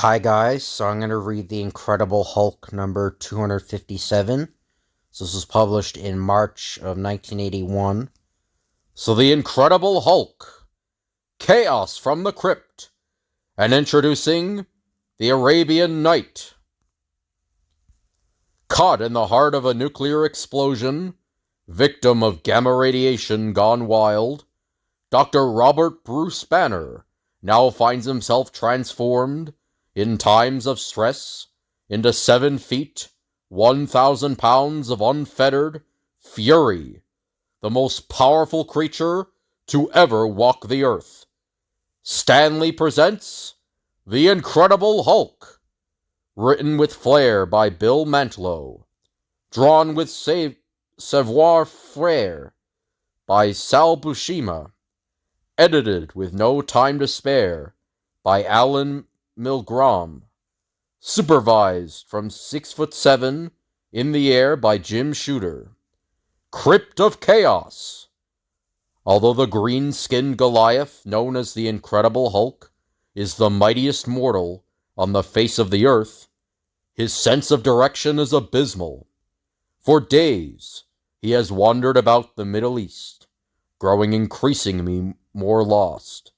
Hi guys, so I'm going to read The Incredible Hulk number 257. So this was published in March of 1981. So The Incredible Hulk, Chaos from the Crypt, and introducing the Arabian Night. Caught in the heart of a nuclear explosion, victim of gamma radiation gone wild, Dr. Robert Bruce Banner now finds himself transformed in times of stress into 7 feet, 1,000 pounds of unfettered fury, the most powerful creature to ever walk the earth. Stanley presents The Incredible Hulk, written with flair by Bill Mantlo, drawn with savoir-faire by Sal Buscema, edited with no time to spare by Alan Milgrom, supervised from 6'7" in the air by Jim Shooter. Crypt of Chaos. Although the green-skinned Goliath, known as the Incredible Hulk, is the mightiest mortal on the face of the earth, his sense of direction is abysmal. For days, he has wandered about the Middle East, growing increasingly more lost.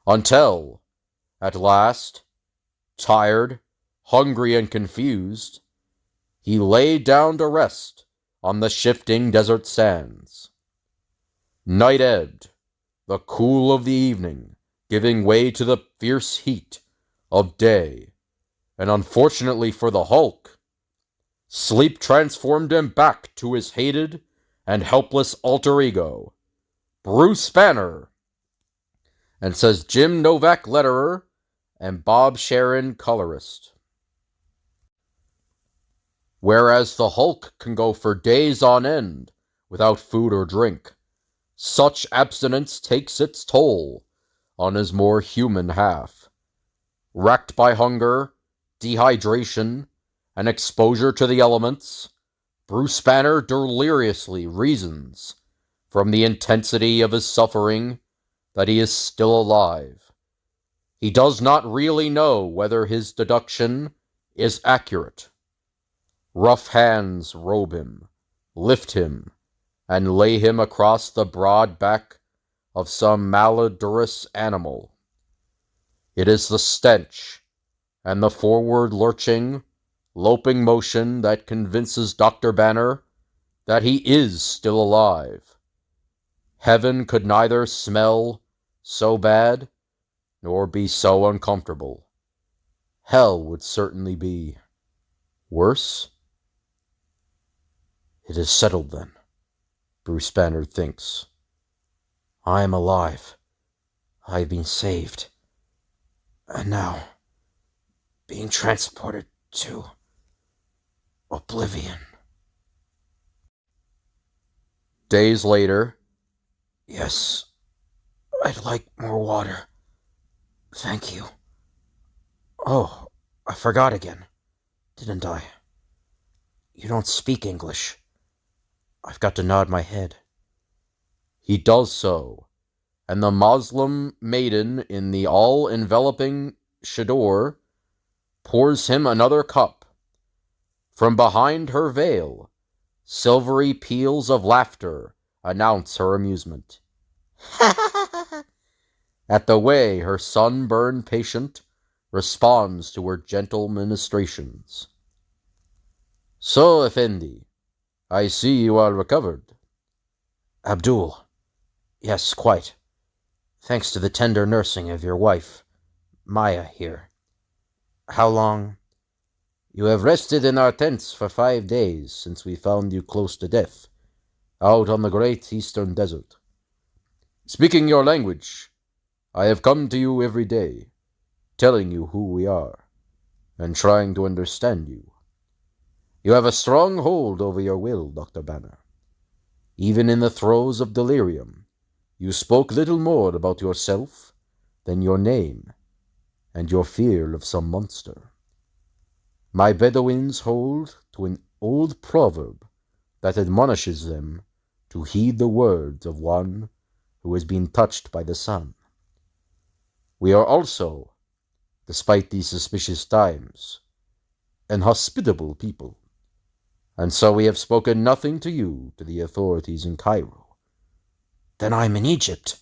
Until, at last, tired, hungry, and confused, he lay down to rest on the shifting desert sands. Night ebbed, the cool of the evening giving way to the fierce heat of day, and unfortunately for the Hulk, sleep transformed him back to his hated and helpless alter ego, Bruce Banner. And says Jim Novak, letterer, and Bob Sharon, colorist. Whereas the Hulk can go for days on end without food or drink, such abstinence takes its toll on his more human half. Racked by hunger, dehydration, and exposure to the elements, Bruce Banner deliriously reasons from the intensity of his suffering that he is still alive. He does not really know whether his deduction is accurate. Rough hands robe him, lift him, and lay him across the broad back of some malodorous animal. It is the stench and the forward lurching, loping motion that convinces Dr. Banner that he is still alive. Heaven could neither smell so bad nor be so uncomfortable. Hell would certainly be worse. It is settled then, Bruce Banner thinks. I am alive. I have been saved. And now, being transported to oblivion. Days later. Yes, I'd like more water. Thank you. Oh, I forgot again, didn't I? You don't speak English. I've got to nod my head. He does so, and the Moslem maiden in the all-enveloping chador pours him another cup. From behind her veil, silvery peals of laughter announce her amusement. At the way her sunburned patient responds to her gentle ministrations. So, Effendi, I see you are recovered. Abdul, yes, quite. Thanks to the tender nursing of your wife, Maya, here. How long? You have rested in our tents for 5 days since we found you close to death, out on the great eastern desert. Speaking your language, I have come to you every day, telling you who we are, and trying to understand you. You have a strong hold over your will, Dr. Banner. Even in the throes of delirium, you spoke little more about yourself than your name and your fear of some monster. My Bedouins hold to an old proverb that admonishes them to heed the words of one who has been touched by the sun. We are also despite these suspicious times, and hospitable people. And so we have spoken nothing to you, to the authorities in Cairo. Then I'm in Egypt.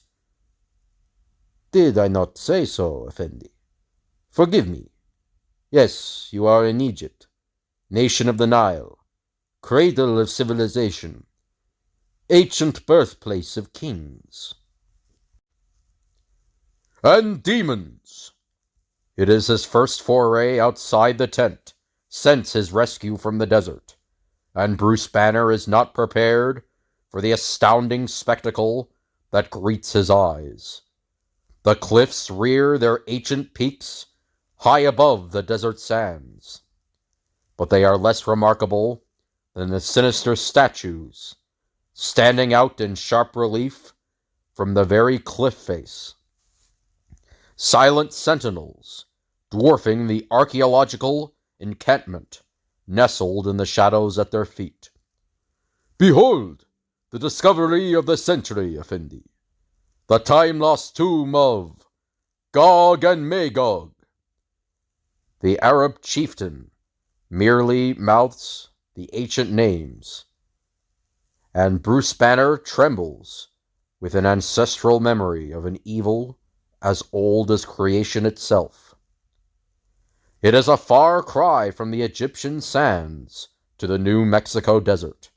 Did I not say so, Effendi? Forgive me. Yes, you are in Egypt, nation of the Nile, cradle of civilization, ancient birthplace of kings. And demons! It is his first foray outside the tent since his rescue from the desert, and Bruce Banner is not prepared for the astounding spectacle that greets his eyes. The cliffs rear their ancient peaks high above the desert sands, but they are less remarkable than the sinister statues standing out in sharp relief from the very cliff face. Silent sentinels dwarfing the archaeological encampment nestled in the shadows at their feet. Behold, the discovery of the century, Effendi, the time-lost tomb of Gog and Magog. The Arab chieftain merely mouths the ancient names, and Bruce Banner trembles with an ancestral memory of an evil as old as creation itself. It is a far cry from the Egyptian sands to the New Mexico desert,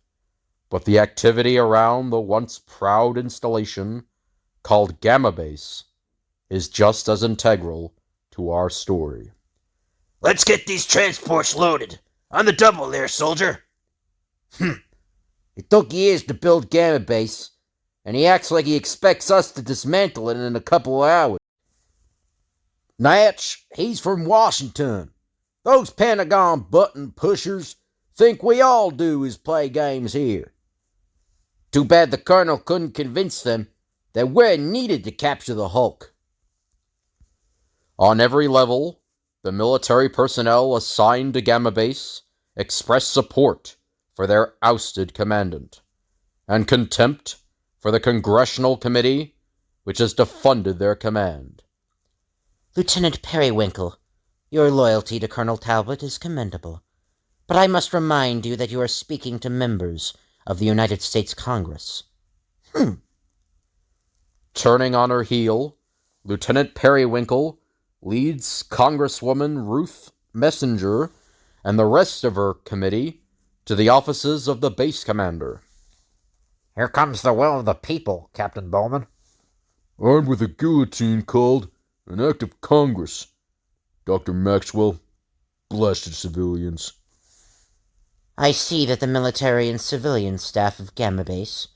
but the activity around the once proud installation called Gamma Base is just as integral to our story. Let's get these transports loaded. On the double there, soldier. It took years to build Gamma Base, and he acts like he expects us to dismantle it in a couple of hours. Natch, he's from Washington. Those Pentagon button pushers think we all do is play games here. Too bad the Colonel couldn't convince them that we're needed to capture the Hulk. On every level, the military personnel assigned to Gamma Base express support for their ousted commandant, and contempt for the congressional committee which has defunded their command. Lieutenant Periwinkle, your loyalty to Colonel Talbot is commendable, but I must remind you that you are speaking to members of the United States Congress. Turning on her heel, Lieutenant Periwinkle leads Congresswoman Ruth Messenger and the rest of her committee to the offices of the base commander. Here comes the will of the people, Captain Bowman. Armed with a guillotine called an Act of Congress. Dr. Maxwell, blasted civilians. I see that the military and civilian staff of Gamma Base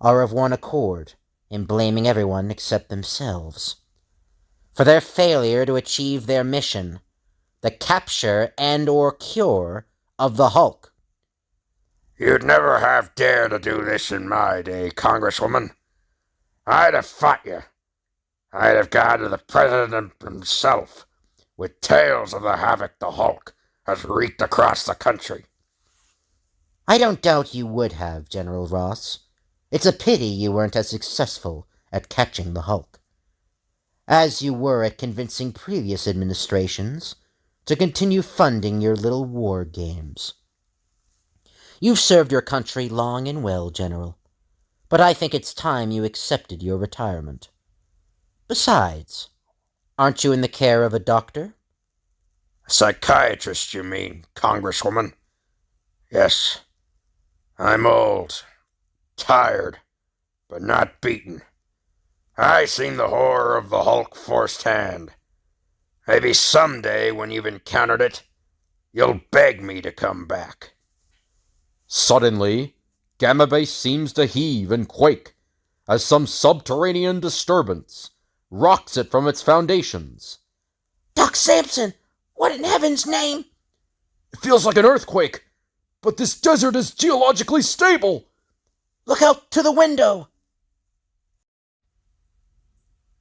are of one accord in blaming everyone except themselves for their failure to achieve their mission, the capture and/or cure of the Hulk. You'd never have dared to do this in my day, Congresswoman. I'd have fought you. I'd have gone to the President himself with tales of the havoc the Hulk has wreaked across the country. I don't doubt you would have, General Ross. It's a pity you weren't as successful at catching the Hulk as you were at convincing previous administrations to continue funding your little war games. You've served your country long and well, General, but I think it's time you accepted your retirement. Besides, aren't you in the care of a doctor? A psychiatrist, you mean, Congresswoman? Yes. I'm old, tired, but not beaten. I seen the horror of the Hulk firsthand. Maybe someday, when you've encountered it, you'll beg me to come back. Suddenly, Gamma Base seems to heave and quake as some subterranean disturbance rocks it from its foundations. Doc Samson, what in heaven's name? It feels like an earthquake, but this desert is geologically stable. Look out to the window.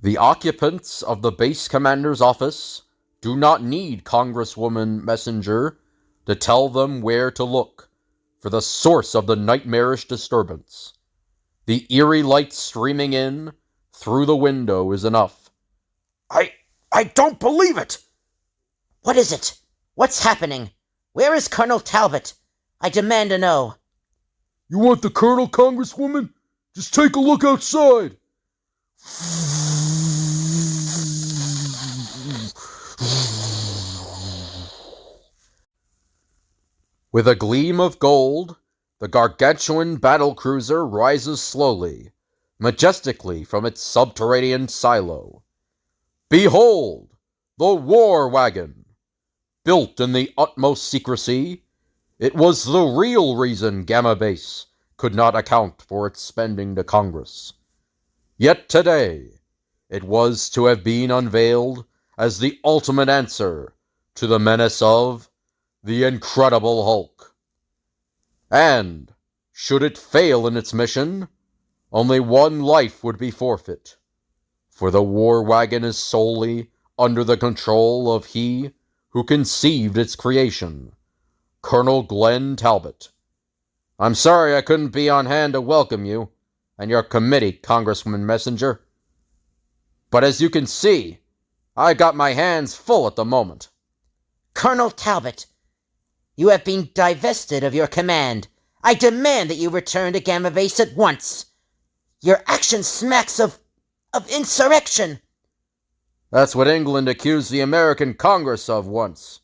The occupants of the base commander's office do not need Congresswoman Messenger to tell them where to look for the source of the nightmarish disturbance. The eerie light streaming in through the window is enough. I don't believe it! What is it? What's happening? Where is Colonel Talbot? I demand to know. You want the colonel, Congresswoman? Just take a look outside. With a gleam of gold, the gargantuan battlecruiser rises slowly, majestically from its subterranean silo. Behold, the war wagon! Built in the utmost secrecy, it was the real reason Gamma Base could not account for its spending to Congress. Yet today, it was to have been unveiled as the ultimate answer to the menace of the Incredible Hulk. And, should it fail in its mission, only one life would be forfeit, for the war wagon is solely under the control of he who conceived its creation, Colonel Glenn Talbot. I'm sorry I couldn't be on hand to welcome you and your committee, Congresswoman Messenger. But as you can see, I got my hands full at the moment. Colonel Talbot, you have been divested of your command. I demand that you return to Gamma Base at once. Your action smacks of insurrection. That's what England accused the American Congress of once,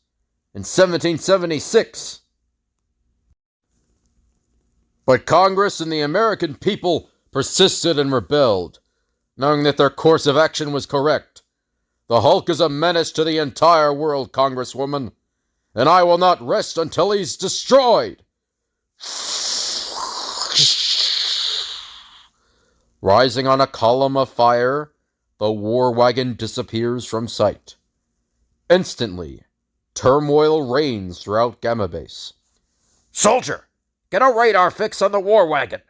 in 1776. But Congress and the American people persisted and rebelled, knowing that their course of action was correct. The Hulk is a menace to the entire world, Congresswoman, and I will not rest until he's destroyed. Rising on a column of fire, the war wagon disappears from sight. Instantly, turmoil reigns throughout Gamma Base. Soldier, get a radar fix on the war wagon.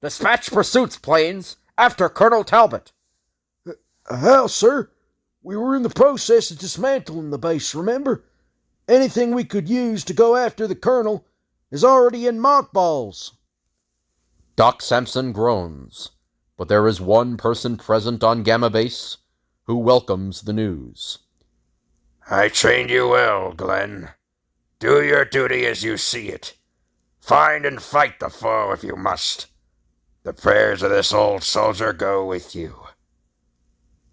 Dispatch pursuits planes after Colonel Talbot. How, sir? We were in the process of dismantling the base, remember? Anything we could use to go after the colonel is already in mothballs. Doc Samson groans, but there is one person present on Gamma Base who welcomes the news. I trained you well, Glenn. Do your duty as you see it. Find and fight the foe if you must. The prayers of this old soldier go with you.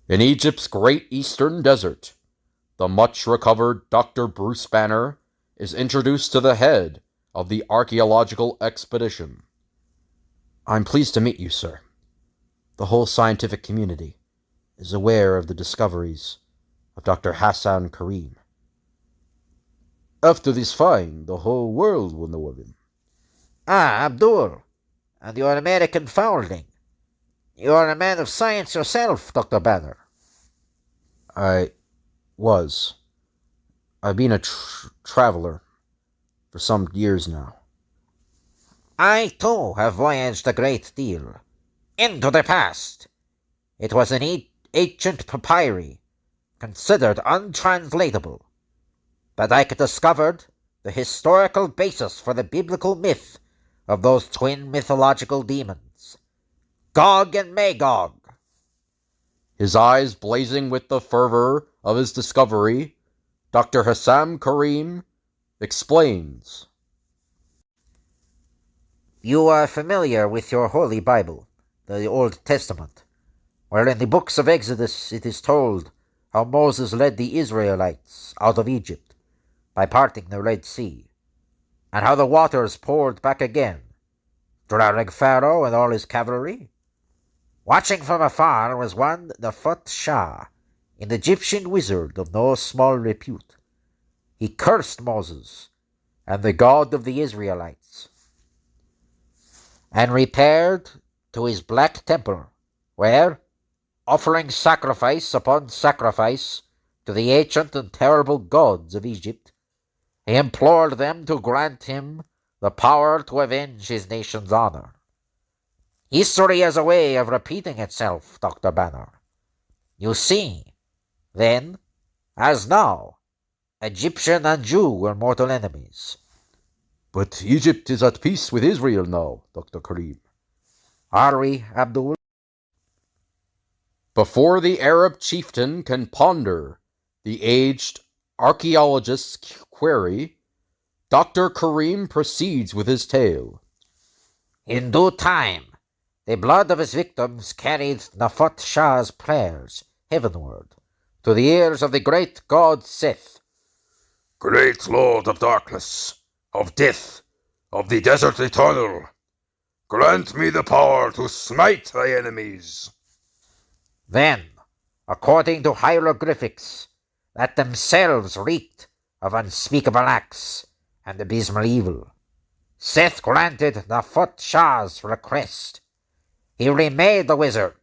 In Egypt's great eastern desert, the much-recovered Dr. Bruce Banner is introduced to the head of the archaeological expedition. I'm pleased to meet you, sir. The whole scientific community is aware of the discoveries of Dr. Hassan Karim. After this find, the whole world will know of him. Ah, Abdul, and you're an American foundling. You're a man of science yourself, Dr. Banner. I was. I've been a traveler for some years now. I, too, have voyaged a great deal. Into the past. It was an ancient papyri, considered untranslatable. But I discovered the historical basis for the biblical myth of those twin mythological demons, Gog and Magog. His eyes blazing with the fervor of his discovery, Dr. Hassan Karim explains. You are familiar with your Holy Bible, the Old Testament, where in the books of Exodus it is told how Moses led the Israelites out of Egypt by parting the Red Sea, and how the waters poured back again, drowning Pharaoh and all his cavalry. Watching from afar was one Nefut Shah, an Egyptian wizard of no small repute. He cursed Moses and the God of the Israelites, and repaired to his black temple, where, offering sacrifice upon sacrifice to the ancient and terrible gods of Egypt, he implored them to grant him the power to avenge his nation's honor. History has a way of repeating itself, Dr. Banner. You see, then, as now, Egyptian and Jew were mortal enemies. But Egypt is at peace with Israel now, Dr. Karim. Are we, Abdul? Before the Arab chieftain can ponder, the aged archaeologists query, Dr. Kareem proceeds with his tale. In due time, the blood of his victims carried Nafut Shah's prayers heavenward to the ears of the great god Seth. Great Lord of darkness, of death, of the desert eternal, grant me the power to smite thy enemies. Then, according to hieroglyphics that themselves reeked of unspeakable acts and abysmal evil, Seth granted Nafut Shah's request. He remade the wizard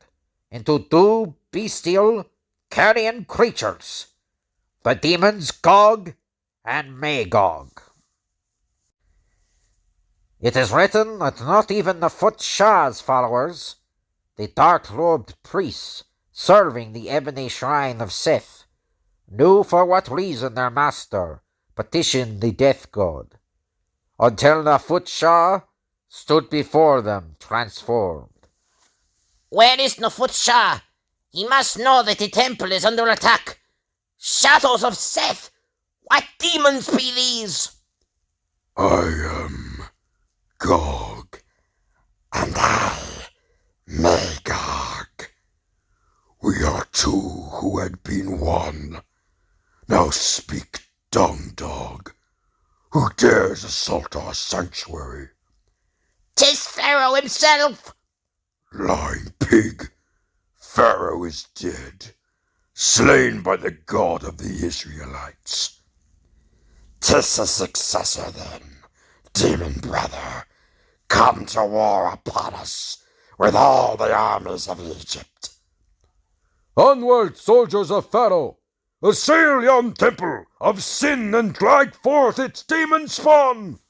into two bestial, carrion creatures, the demons Gog and Magog. It is written that not even Nafut Shah's followers, the dark-robed priests serving the ebony shrine of Seth, knew for what reason their master petitioned the death god, until Nafut Shah stood before them transformed. Where is Nafut Shah? He must know that the temple is under attack. Shadows of Seth! What demons be these? I am Gog, and I Magog. We are two who had been one. Now speak, dung dog. Who dares assault our sanctuary? 'Tis Pharaoh himself! Lying pig! Pharaoh is dead, slain by the God of the Israelites. 'Tis a successor then, demon brother, come to war upon us with all the armies of Egypt. Onward, soldiers of Pharaoh! Assail yon temple of sin and drag forth its demon spawn!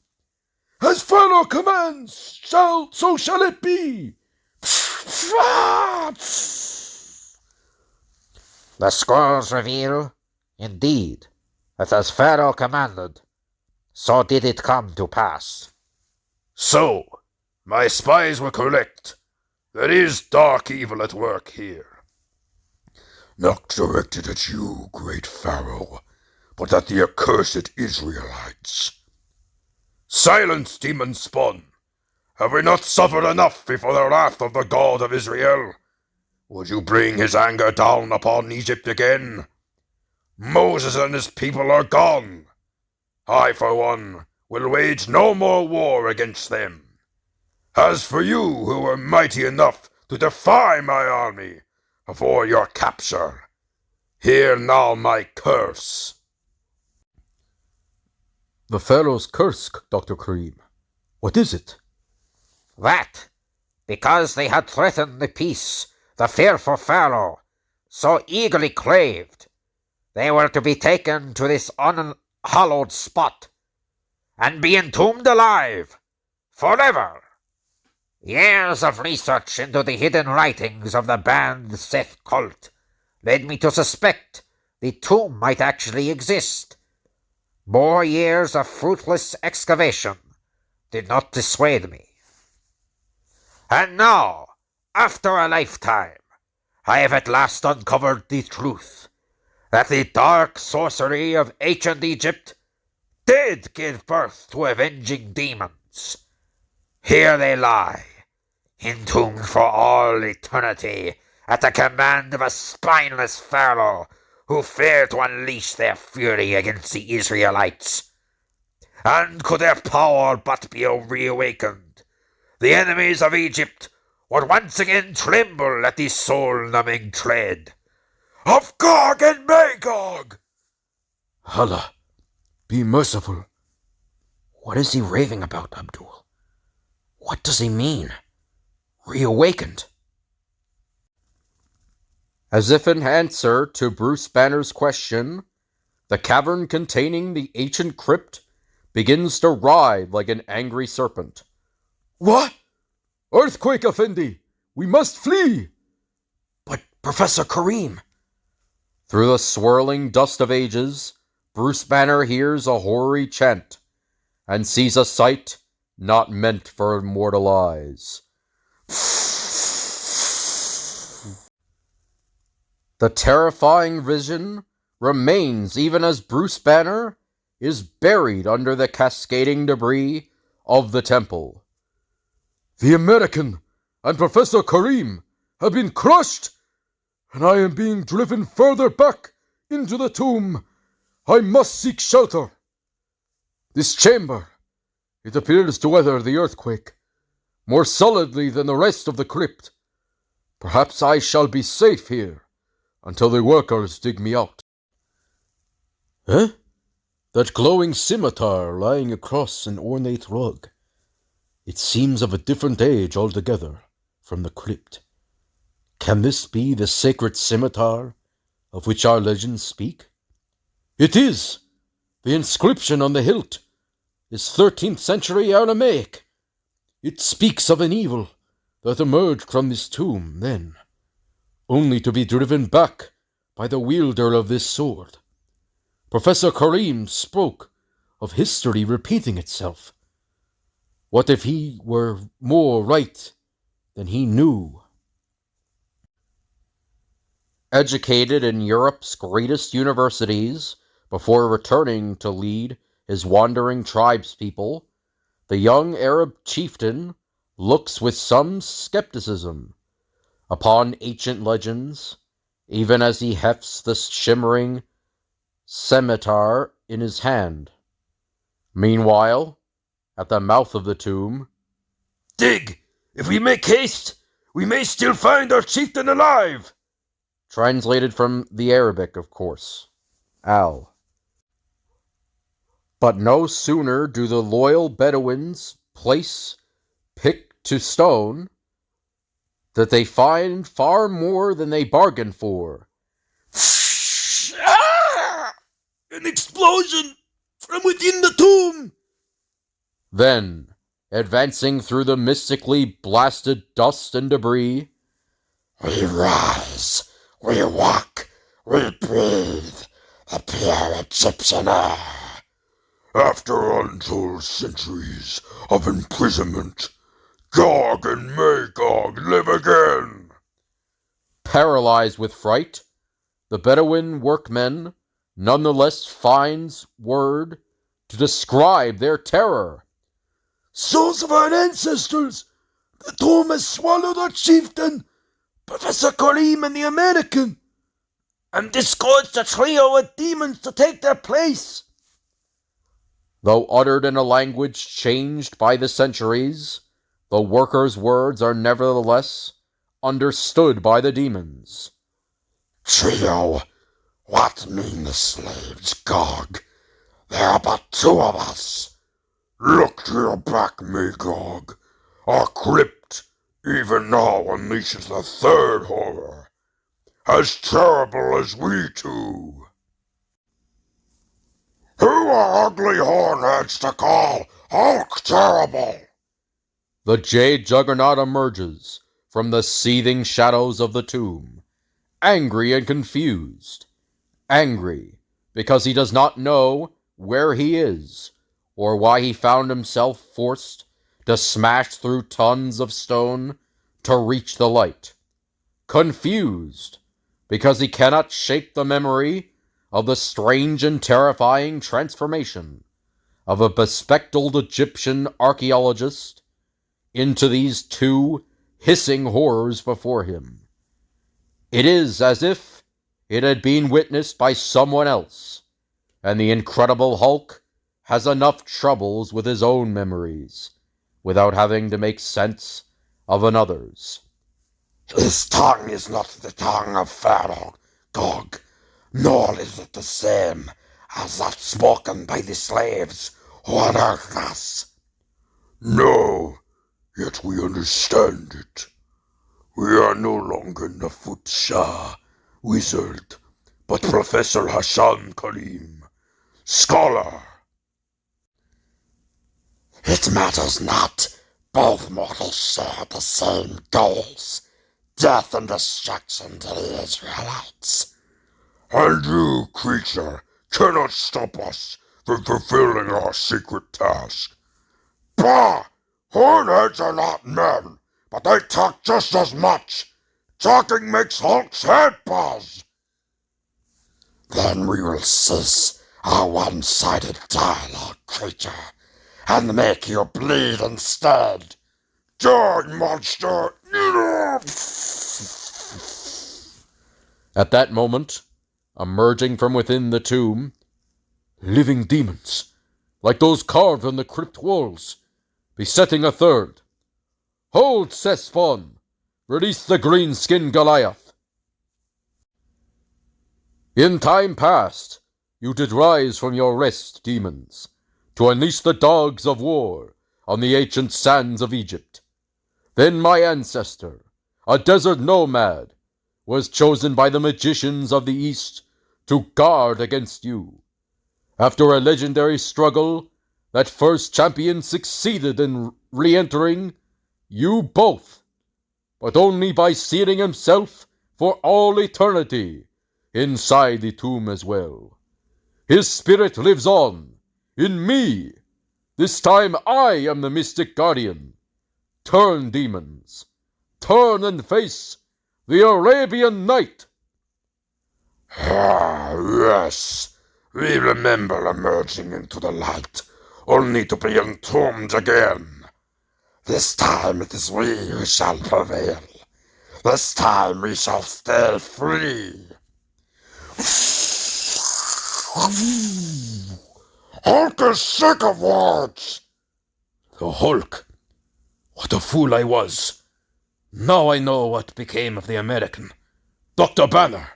As Pharaoh commands, so shall it be! The scrolls reveal, indeed, that as Pharaoh commanded, so did it come to pass. So, my spies were correct. There is dark evil at work here. Not directed at you, great Pharaoh, but at the accursed Israelites. Silence, demon spawn! Have we not suffered enough before the wrath of the God of Israel? Would you bring his anger down upon Egypt again? Moses and his people are gone. I, for one, will wage no more war against them. As for you, who were mighty enough to defy my army before your capture, hear now my curse. The Pharaoh's curse, Dr. Kareem. What is it? That, because they had threatened the peace the fearful Pharaoh so eagerly craved, they were to be taken to this unhallowed spot and be entombed alive forever. Years of research into the hidden writings of the banned Seth cult led me to suspect the tomb might actually exist. More years of fruitless excavation did not dissuade me. And now, after a lifetime, I have at last uncovered the truth, that the dark sorcery of ancient Egypt did give birth to avenging demons. Here they lie, entombed for all eternity at the command of a spineless Pharaoh who feared to unleash their fury against the Israelites. And could their power but be reawakened, the enemies of Egypt would once again tremble at the soul-numbing tread of Gog and Magog. Allah, be merciful. What is he raving about, Abdul? What does he mean? Reawakened? As if in answer to Bruce Banner's question, the cavern containing the ancient crypt begins to writhe like an angry serpent. What? Earthquake, Effendi! We must flee! But Professor Kareem! Through the swirling dust of ages, Bruce Banner hears a hoary chant and sees a sight not meant for mortal eyes. The terrifying vision remains even as Bruce Banner is buried under the cascading debris of the temple. The American and Professor Kareem have been crushed, and I am being driven further back into the tomb. I must seek shelter. This chamber, it appears to weather the earthquake more solidly than the rest of the crypt. Perhaps I shall be safe here until the workers dig me out. Huh? That glowing scimitar lying across an ornate rug. It seems of a different age altogether from the crypt. Can this be the sacred scimitar of which our legends speak? It is! The inscription on the hilt is 13th century Aramaic. It speaks of an evil that emerged from this tomb then, only to be driven back by the wielder of this sword. Professor Kareem spoke of history repeating itself. What if he were more right than he knew? Educated in Europe's greatest universities before returning to lead his wandering tribespeople, the young Arab chieftain looks with some skepticism upon ancient legends, even as he hefts the shimmering scimitar in his hand. Meanwhile, at the mouth of the tomb, Dig! If we make haste, we may still find our chieftain alive! translated from the Arabic, of course. Al. But no sooner do the loyal Bedouins place pick to stone that they find far more than they bargained for. An explosion from within the tomb! Then, advancing through the mystically blasted dust and debris, We rise, we walk, we breathe the pure Egyptian air. After untold centuries of imprisonment, Gog and Magog live again. paralyzed with fright, the Bedouin workmen nonetheless finds word to describe their terror. Souls of our ancestors! The tomb has swallowed our chieftain, Professor Kareem and the American, and disgorged a trio of demons to take their place. Though uttered in a language changed by the centuries, the workers' words are nevertheless understood by the demons. Trio, what mean the slaves, Gog? There are but two of us. Look to your back, Magog. Our crypt even now unleashes the third horror, as terrible as we two. Who are ugly hornheads to call Hulk terrible? The jade juggernaut emerges from the seething shadows of the tomb, angry and confused. Angry because he does not know where he is, or why he found himself forced to smash through tons of stone to reach the light. Confused because he cannot shake the memory of the strange and terrifying transformation of a bespectacled Egyptian archaeologist into these two hissing horrors before him. It is as if it had been witnessed by someone else, and the Incredible Hulk has enough troubles with his own memories, without having to make sense of another's. His tongue is not the tongue of Pharaoh, Gog, nor is it the same as that spoken by the slaves who unearthed us. No, yet we understand it. We are no longer Nafut Shah, wizard, but Professor Hassan Karim, scholar. It matters not. Both mortals share the same goals. Death and destruction to the Israelites. And you, creature, cannot stop us from fulfilling our secret task. Bah! Hornheads are not men, but they talk just as much. Talking makes Hulk's head buzz. Then we will cease our one-sided dialogue, creature, and make you bleed instead. Die, monster! At that moment, emerging from within the tomb, living demons, like those carved on the crypt walls, besetting a third. Hold, Sesphon! Release the green-skinned Goliath! In time past, you did rise from your rest, demons, to unleash the dogs of war on the ancient sands of Egypt. Then my ancestor, a desert nomad, was chosen by the magicians of the East to guard against you. After a legendary struggle, that first champion succeeded in re-entering you both, but only by sealing himself for all eternity inside the tomb as well. His spirit lives on, in me. This time I am the mystic guardian. Turn, demons. Turn and face the Arabian night. Ah, yes. We remember emerging into the light, only to be entombed again. This time it is we who shall prevail. This time we shall stay free. Hulk is sick of words. The Hulk. What a fool I was. Now I know what became of the American. Dr. Banner.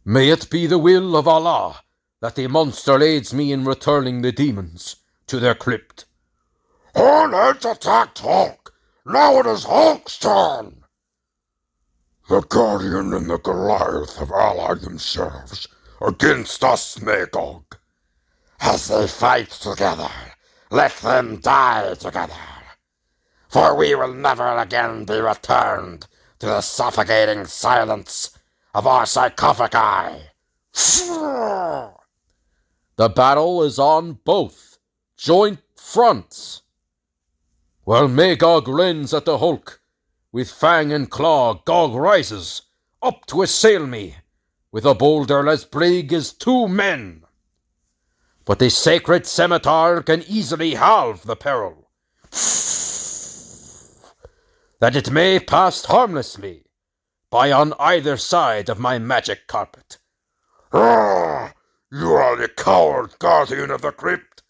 May it be the will of Allah that the monster aids me in returning the demons to their crypt. Hornheads attacked Hulk. Now it is Hulk's turn. The Guardian and the Goliath have allied themselves against us, Magog. As they fight together, let them die together. For we will never again be returned to the suffocating silence of our sarcophagi. The battle is on both joint fronts. While Magog rends at the Hulk, with fang and claw, Gog rises up to assail me with a boulder as big as 2 men. But the sacred scimitar can easily halve the peril, that it may pass harmlessly by on either side of my magic carpet. Ah, you are the coward guardian of the crypt.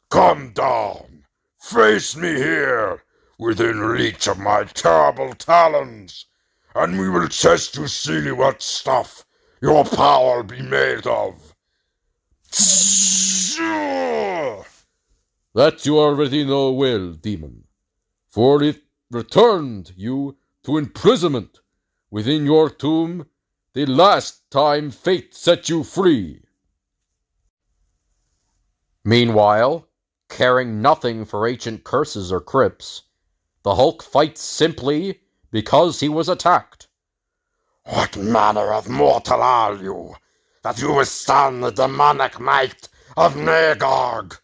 Come down, face me here, within reach of my terrible talons, and we will test to see what stuff your power be made of. That you already know well, demon, for it returned you to imprisonment within your tomb the last time fate set you free. Meanwhile, caring nothing for ancient curses or crypts, the Hulk fights simply because he was attacked. What manner of mortal are you, that you withstand the demonic might of Magog?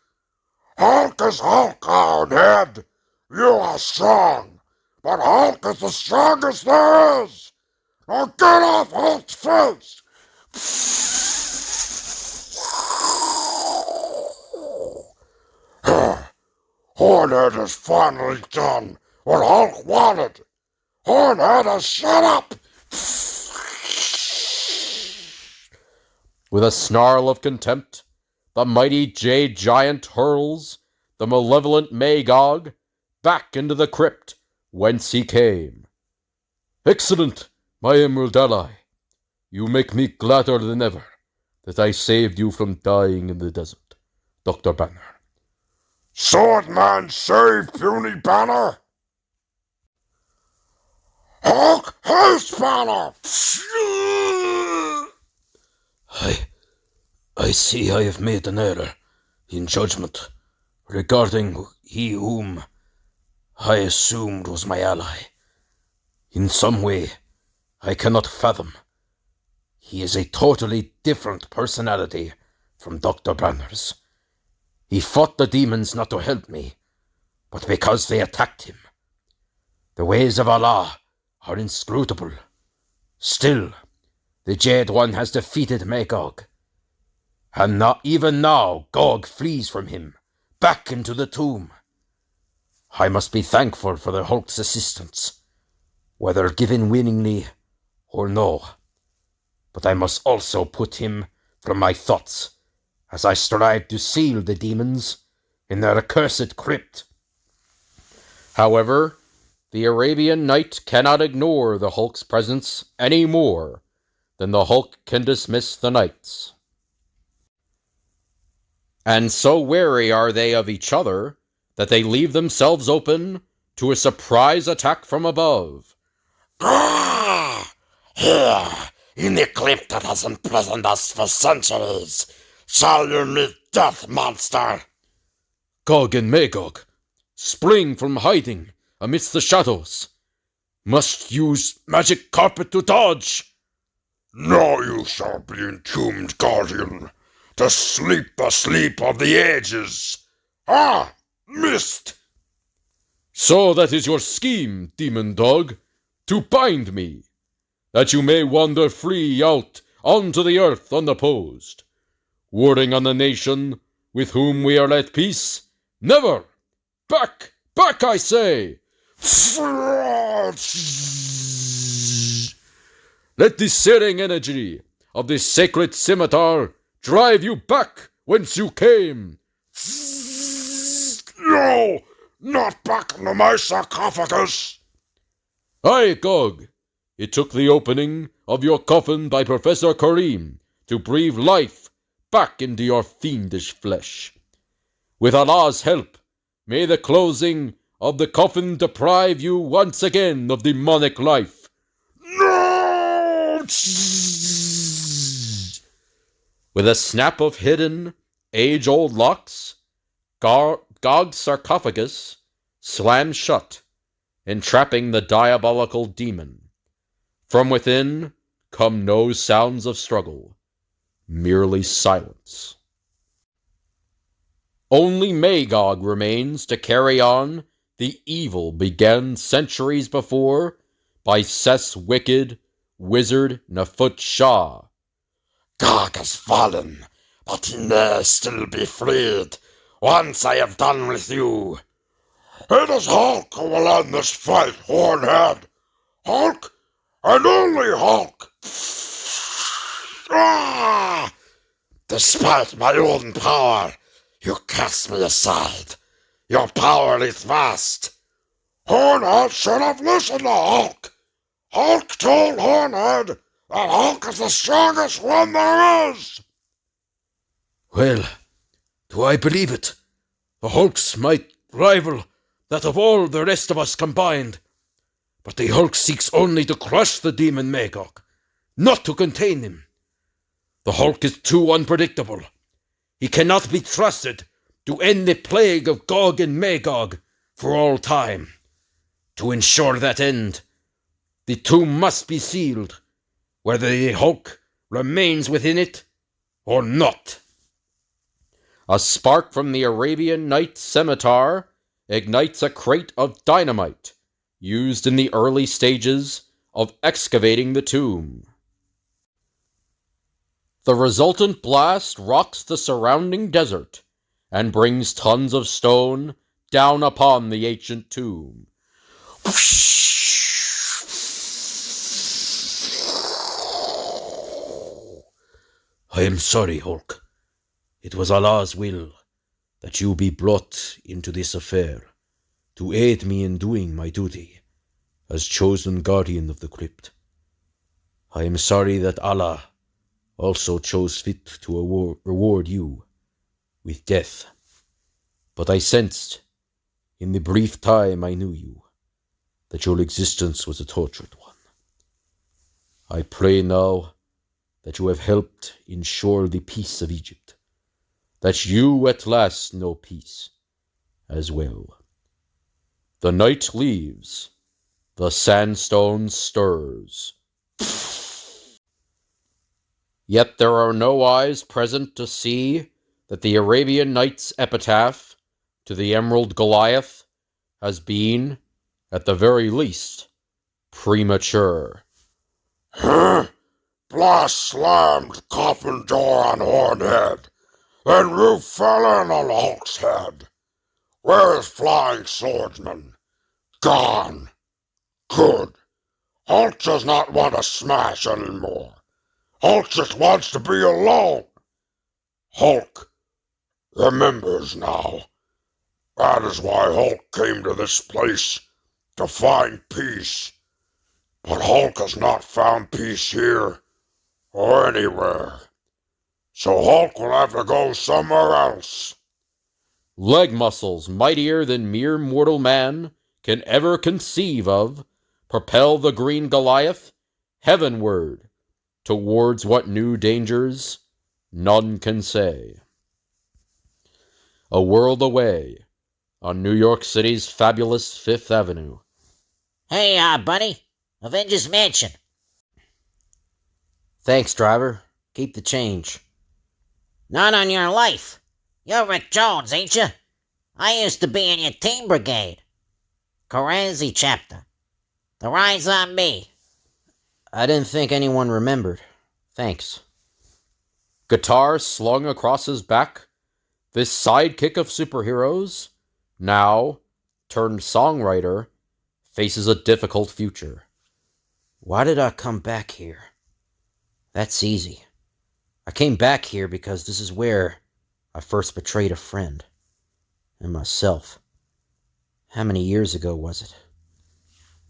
Hulk is Hulk, Ironhead. You are strong, but Hulk is the strongest there is. Now get off Hulk's face! Hornhead has finally done what Hulk wanted. Hornhead has shut up! With a snarl of contempt, the mighty jade giant hurls the malevolent Magog back into the crypt whence he came. Excellent, my emerald ally. You make me gladder than ever that I saved you from dying in the desert, Dr. Banner. Swordman save puny Banner! Hulk hates Banner! I see I have made an error in judgment regarding he whom I assumed was my ally. In some way I cannot fathom. He is a totally different personality from Dr. Banner's. He fought the demons not to help me, but because they attacked him. The ways of Allah are inscrutable. Still, The Jade One has defeated Magog. And not even now Gog flees from him, back into the tomb. I must be thankful for the Hulk's assistance, whether given willingly or no. But I must also put him from my thoughts, as I strive to seal the demons in their accursed crypt. However, the Arabian Knight cannot ignore the Hulk's presence any more than the Hulk can dismiss the knights. And so wary are they of each other that they leave themselves open to a surprise attack from above. Here, in the crypt that has imprisoned us for centuries, shall you meet death, monster! Gog and Magog spring from hiding amidst the shadows. Must use magic carpet to dodge. Now you shall be entombed, guardian, to sleep the sleep of the ages. Ah, missed! So that is your scheme, demon dog, to bind me, that you may wander free out onto the earth unopposed, warding on the nation with whom we are at peace? Never! Back! Back, I say! Let the searing energy of this sacred scimitar drive you back whence you came. No! Not back into my sarcophagus! Aye, Gog. It took the opening of your coffin by Professor Kareem to breathe life back into your fiendish flesh. With Allah's help, may the closing of the coffin deprive you once again of demonic life. No! With a snap of hidden, age-old locks, Gog's sarcophagus slams shut, entrapping the diabolical demon. From within come no sounds of struggle, merely silence. Only Magog remains to carry on the evil began centuries before by Seth's wicked wizard Nefut Shah. Gog has fallen, but he may still be freed once I have done with you. It is Hulk who will end this fight, Hornhead. Hulk, and only Hulk. Ah! Despite my own power, you cast me aside. Your power is vast. Hornhead should have listened to Hulk. Hulk told Hornhead that Hulk is the strongest one there is. Well, do I believe it? The Hulk's might rival that of all the rest of us combined. But the Hulk seeks only to crush the demon Magog, not to contain him. The Hulk is too unpredictable. He cannot be trusted to end the plague of Gog and Magog for all time. To ensure that end, the tomb must be sealed, whether the Hulk remains within it or not. A spark from the Arabian Knight's scimitar ignites a crate of dynamite used in the early stages of excavating the tomb. The resultant blast rocks the surrounding desert and brings tons of stone down upon the ancient tomb. I am sorry, Hulk. It was Allah's will that you be brought into this affair to aid me in doing my duty as chosen guardian of the crypt. I am sorry that Allah also chose fit to reward you with death, but I sensed, in the brief time I knew you, that your existence was a tortured one. I pray now that you have helped ensure the peace of Egypt, that you at last know peace as well. The night leaves, the sandstone stirs. Yet there are no eyes present to see that the Arabian Knight's epitaph to the Emerald Goliath has been, at the very least, premature. Huh? Blast slammed coffin door on Hornhead, and roof fell in on Hulk's head. Where is Flying Swordsman? Gone. Good. Hulk does not want to smash anymore. Hulk just wants to be alone. Hulk remembers now. That is why Hulk came to this place, to find peace. But Hulk has not found peace here, or anywhere. So Hulk will have to go somewhere else. Leg muscles mightier than mere mortal man can ever conceive of propel the green Goliath heavenward towards what new dangers none can say. A world away on New York City's fabulous Fifth Avenue. Hey, buddy. Avengers Mansion. Thanks, driver. Keep the change. Not on your life. You're Rick Jones, ain't you? I used to be in your team brigade. Corazzi chapter. The ride's on me. I didn't think anyone remembered. Thanks. Guitar slung across his back, this sidekick of superheroes, now turned songwriter, faces a difficult future. Why did I come back here? That's easy. I came back here because this is where I first betrayed a friend. And myself. How many years ago was it?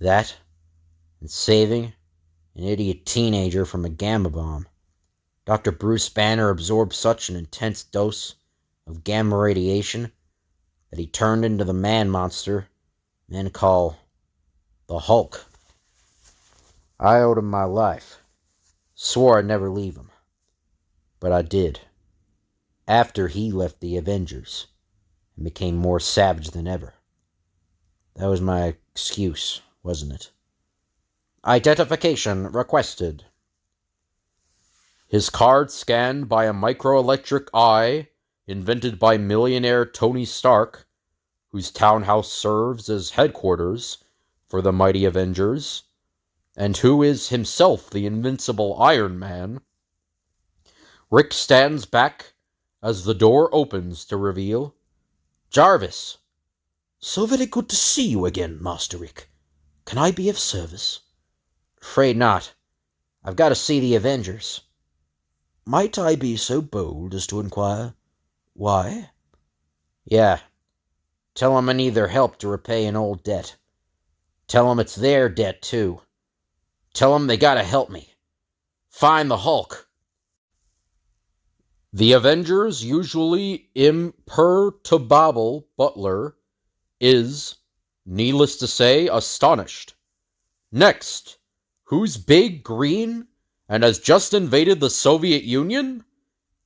That, and saving an idiot teenager from a gamma bomb. Dr. Bruce Banner absorbed such an intense dose of gamma radiation that he turned into the man monster men call the Hulk. I owed him my life. Swore I'd never leave him. But I did. After he left the Avengers and became more savage than ever. That was my excuse, wasn't it? Identification requested. His card scanned by a microelectric eye invented by millionaire Tony Stark, whose townhouse serves as headquarters for the mighty Avengers, and who is himself the invincible Iron Man. Rick stands back as the door opens to reveal Jarvis. So very good to see you again, Master Rick. Can I be of service? Afraid not. I've got to see the Avengers. Might I be so bold as to inquire why? Yeah. Tell them I need their help to repay an old debt. Tell them it's their debt, too. Tell them they gotta help me. Find the Hulk. The Avengers' usually imperturbable butler is, needless to say, astonished. Next, who's big, green, and has just invaded the Soviet Union?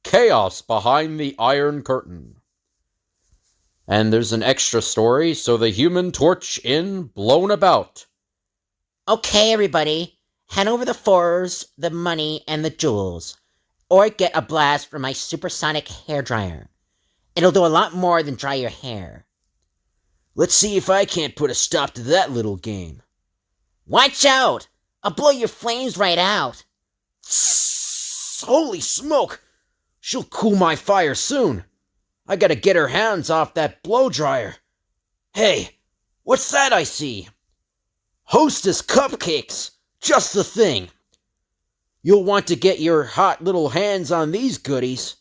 Chaos behind the Iron Curtain. And there's an extra story, so the Human Torch in Blown About. Okay, everybody. Hand over the fours, the money, and the jewels. Or get a blast from my supersonic hairdryer. It'll do a lot more than dry your hair. Let's see if I can't put a stop to that little game. Watch out! I'll blow your flames right out. Holy smoke! She'll cool my fire soon. I gotta get her hands off that blow dryer. Hey, what's that I see? Hostess cupcakes! Just the thing. You'll want to get your hot little hands on these goodies.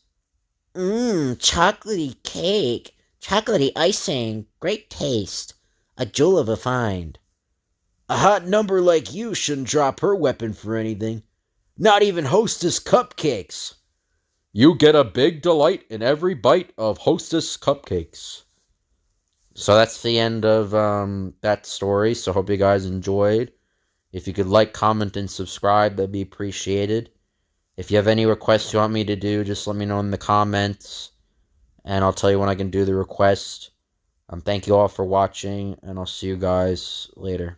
Chocolatey cake. Chocolatey icing. Great taste. A jewel of a find. A hot number like you shouldn't drop her weapon for anything. Not even Hostess cupcakes. You get a big delight in every bite of Hostess cupcakes. So that's the end of that story. So hope you guys enjoyed. If you could like, comment, and subscribe, that'd be appreciated. If you have any requests you want me to do, just let me know in the comments, and I'll tell you when I can do the request. Thank you all for watching, and I'll see you guys later.